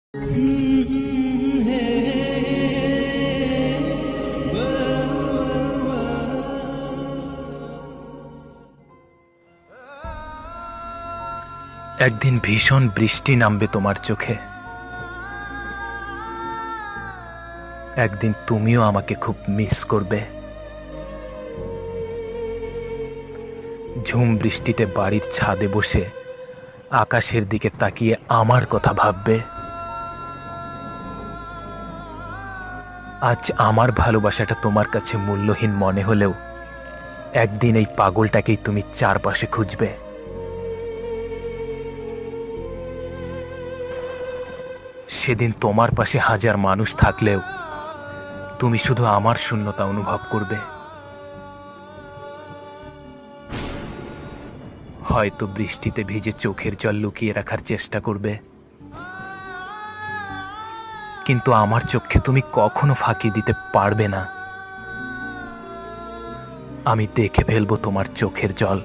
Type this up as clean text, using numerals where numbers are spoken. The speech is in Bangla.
একদিন ভীষণ বৃষ্টি নামবে তোমার চোখে, একদিন তুমিও আমাকে খুব মিস করবে। ঝুম বৃষ্টিতে বাড়ির ছাদে বসে আকাশের দিকে তাকিয়ে আমার কথা ভাববে। আজ আমার ভালোবাসাটা তোমার কাছে মূল্যহীন মনে হলেও একদিন এই পাগলটাকেই তুমি চারপাশে খুঁজবে। সেদিন তোমার পাশে হাজার মানুষ থাকলেও তুমি শুধু আমার শূন্যতা অনুভব করবে। হয়তো বৃষ্টিতে ভিজে চোখের জল লুকিয়ে রাখার চেষ্টা করবে, কিন্তু আমার চোখে তুমি কখনো ফাঁকি দিতে পারবে না। আমি দেখে ফেলবো তোমার চোখের জল।